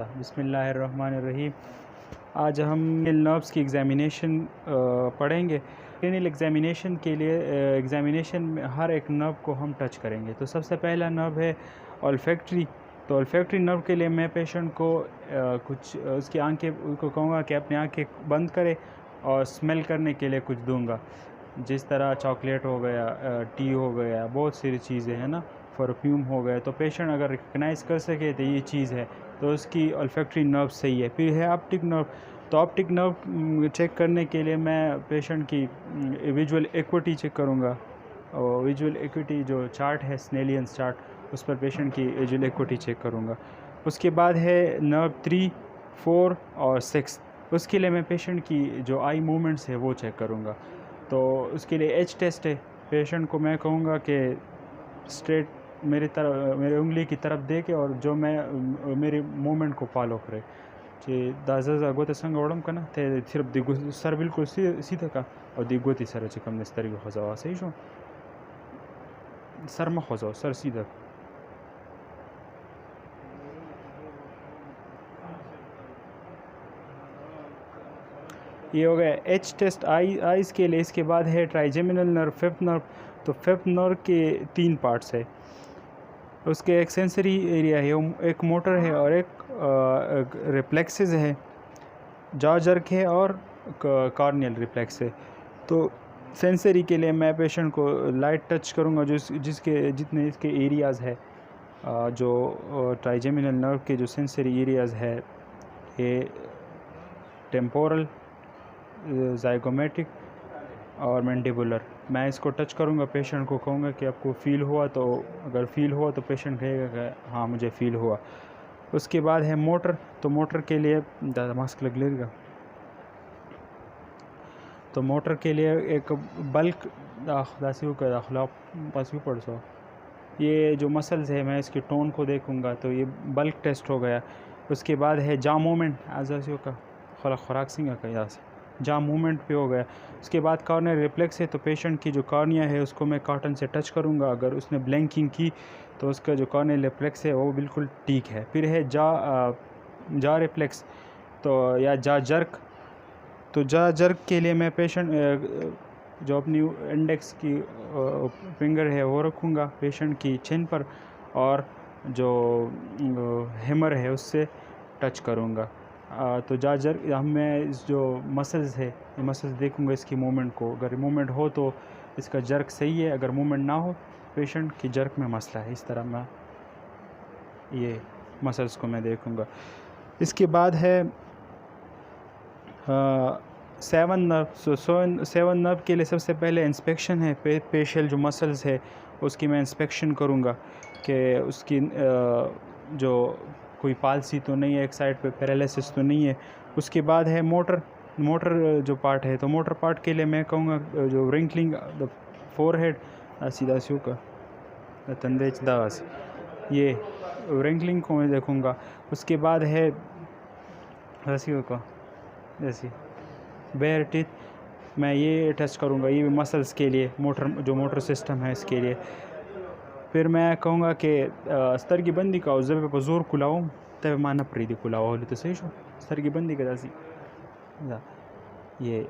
बिस्मिल्लाहिर्रहमानिर्रहीम। आज हम नर्व्स की एग्ज़ामिनेशन पढ़ेंगे। क्लिनिकल एग्ज़ामिनेशन के लिए एग्ज़ामिनेशन में हर एक नर्व को हम टच करेंगे। तो सबसे पहला नर्व है ऑल्फैक्टरी। तो ऑल्फैक्टरी नर्व के लिए मैं पेशेंट को कुछ उसकी आंखें को कहूँगा कि अपनी आंखें बंद करे और स्मेल करने के लिए कुछ दूंगा, जिस तरह चॉकलेट हो गया, टी हो गया, बहुत सारी चीज़ें हैं ना, परफ्यूम हो गए। तो पेशेंट अगर रिकग्नाइज़ कर सके तो ये चीज़ है, तो उसकी ऑल्फैक्टरी नर्व सही है। फिर है ऑप्टिक नर्व। तो ऑप्टिक नर्व चेक करने के लिए मैं पेशेंट की विजुअल एक्विटी चेक करूँगा। और विजुअल एक्विटी जो चार्ट है, स्नेलियंस चार्ट, उस पर पेशेंट की विजुअल एक्विटी चेक करूँगा। उसके बाद है नर्व 3, 4 और 6। उसके लिए मैं पेशेंट की जो आई मूवमेंट्स है वो चेक करूँगा। तो उसके लिए एज टेस्ट है। पेशेंट को मैं कहूँगा कि स्ट्रेट मेरे उंगली की तरफ दे के और जो मैं मेरे मूवमेंट को फॉलो करे कि दाजा गोते संग ओडम कना ते सिर्फ दिगो सर बिल्कुल सीधा का और दिगोती सर चिकम नस्तरी हो जावा सही जो सर में हो जाओ सर सीधा। ये हो गया एच टेस्ट आईज़ के लिए। इसके बाद है ट्राइजेमिनल नर्व, फिफ्थ नर्व। तो फिफ्थ नर्व के 3 पार्ट्स है। उसके एक सेंसरी एरिया है, एक मोटर है और एक रिफ्लेक्सेस है, जॉ जर्क है और कॉर्नियल रिफ्लेक्स है। तो सेंसरी के लिए मैं पेशेंट को लाइट टच करूँगा जिसके जितने इसके एरियाज़ है, जो ट्राइजेमिनल नर्व के जो सेंसरी एरियाज़ है, ये टेम्पोरल, ज़ाइगोमेटिक और मैंडिबुलर। मैं इसको टच करूँगा, पेशेंट को कहूँगा कि आपको फ़ील हुआ, तो अगर फ़ील हुआ तो पेशेंट कहेगा कि हाँ मुझे फ़ील हुआ। उसके बाद है मोटर। तो मोटर के लिए मास्क लग लेगा। तो मोटर के लिए एक बल्क दासियों का दाखिला पास भी पड़ सो। ये जो मसल्स है मैं इसकी टोन को देखूँगा, तो ये बल्क टेस्ट हो गया। उसके बाद है जा मूवमेंट आजासियों का खुराक सिंह का यहाँ से जा मूवमेंट पे हो गया। उसके बाद कॉर्नियल रिफ्लेक्स है। तो पेशेंट की जो कॉर्निया है उसको मैं कॉटन से टच करूँगा, अगर उसने ब्लैंकिंग की तो उसका जो कॉर्नियल रिफ्लेक्स है वो बिल्कुल ठीक है। फिर है जा रिफ्लेक्स तो या जा जर्क। तो जा जर्क के लिए मैं पेशेंट जो अपनी इंडेक्स की फिंगर है वो रखूँगा पेशेंट की चिन पर और जो हैमर है उससे टच करूँगा। तो जाजर मैं इस जो मसल्स है ये मसल्स देखूँगा इसकी मूवमेंट को, अगर मूवमेंट हो तो इसका जर्क सही है, अगर मूवमेंट ना हो पेशेंट की जर्क में मसला है। इस तरह मैं ये मसल्स को मैं देखूँगा। इसके बाद है 7 नर्व। सेवन नर्व के लिए सबसे पहले इंस्पेक्शन है। फेशियल जो मसल्स है उसकी मैं इंस्पेक्शन करूँगा कि उसकी जो कोई पालसी तो नहीं है, एक साइड पे पैरालिसिस तो नहीं है। उसके बाद है मोटर जो पार्ट है। तो मोटर पार्ट के लिए मैं कहूँगा जो रिंकलिंग द फोरहेड सीधा सी का तंदेज दास, ये रिंकलिंग को मैं देखूँगा। उसके बाद है रसियों का जैसी बेयर टीथ, मैं ये टेस्ट करूँगा, ये भी मसल्स के लिए मोटर सिस्टम है इसके लिए। फिर मैं कहूँगा कि स्तर की बंदी का जब पे जोर कुलाऊँ तब माना प्रीति कुलाओ होली तो सही शो स्तर की बंदी का दासी ये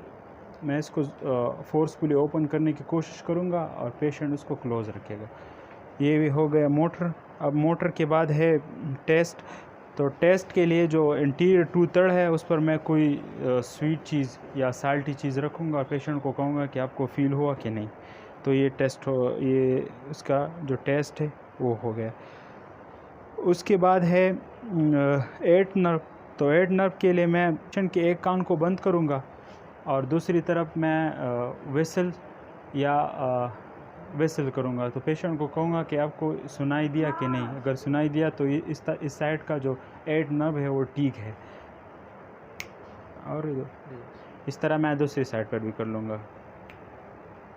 मैं इसको फोर्सफुली ओपन करने की कोशिश करूँगा और पेशेंट उसको क्लोज रखेगा। ये भी हो गया मोटर। अब मोटर के बाद है टेस्ट। तो टेस्ट के लिए जो इंटीरियर टू तड़ है उस पर मैं कोई स्वीट चीज़ या साल्टी चीज़ रखूँगा और पेशेंट को कहूँगा कि आपको फ़ील हुआ कि नहीं। तो ये टेस्ट हो, ये उसका जो टेस्ट है वो हो गया। उसके बाद है 8 नर्व। तो 8 नर्व के लिए मैं पेशेंट के एक कान को बंद करूँगा और दूसरी तरफ मैं वेसल करूँगा। तो पेशेंट को कहूँगा कि आपको सुनाई दिया कि नहीं, अगर सुनाई दिया तो ये इस साइड का जो 8 नर्व है वो ठीक है। और इस तरह मैं दूसरी साइड पर भी कर लूँगा।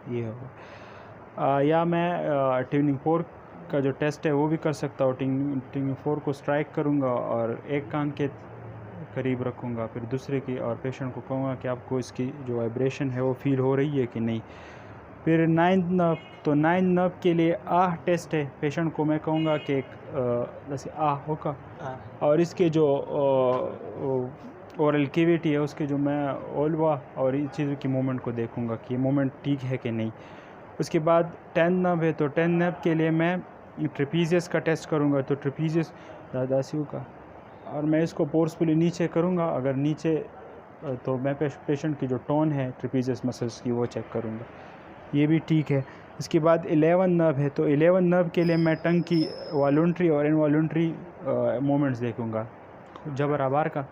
ये होगा या मैं ट्यूनिंग फोर्क का जो टेस्ट है वो भी कर सकता हूँ। ट्यूनिंग फोर्क को स्ट्राइक करूँगा और एक कान के करीब रखूँगा, फिर दूसरे की, और पेशेंट को कहूँगा कि आपको इसकी जो वाइब्रेशन है वो फील हो रही है कि नहीं। फिर नाइन्थ नर्व, तो नाइन्थ नर्व के लिए आह टेस्ट है। पेशेंट को मैं कहूँगा कि जैसे आह होगा और इसके जो ओरल कैविटी है उसके जो मैं ओल्वा और इन चीज़ों की मूवमेंट को देखूँगा कि ये मूवमेंट ठीक है कि नहीं। उसके बाद 10 नर्व है, तो 10 नर्व के लिए मैं ट्रेपीजियस का टेस्ट करूँगा। तो ट्रेपीजियस दादासियों का, और मैं इसको फोर्सफुली नीचे करूँगा। अगर नीचे तो मैं पेशेंट की जो टोन है ट्रेपीजियस मसल्स की वो चेक करूँगा, ये भी ठीक है। इसके बाद 11 नर्व है, तो 11 नर्व के लिए मैं टंग की वॉलंटरी और इनवॉलंटरी मूवमेंट्स देखूँगा, जबर आबार का।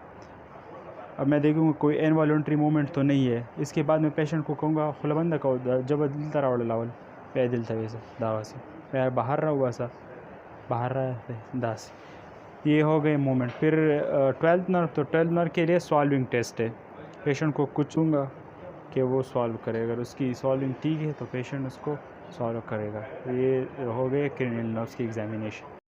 अब मैं देखूँगा कोई इनवॉलंटरी मूवमेंट तो नहीं है। इसके बाद मैं पेशेंट को कहूँगा खुलबंदा का जब दिल तरावड़ लावल पे दिल तवे से दावा से मैं बाहर रहा हुआ सा बाहर रहा है दास, ये हो गए मूवमेंट। फिर 12th नर्व, तो 12th नर्व के लिए सॉल्विंग टेस्ट है। पेशेंट को पूछूँगा कि वो सॉल्व करे, अगर उसकी सॉल्विंग ठीक है तो पेशेंट उसको सॉल्व करेगा। तो ये हो गए क्रेनियल नर्व्स की एग्जामिनेशन।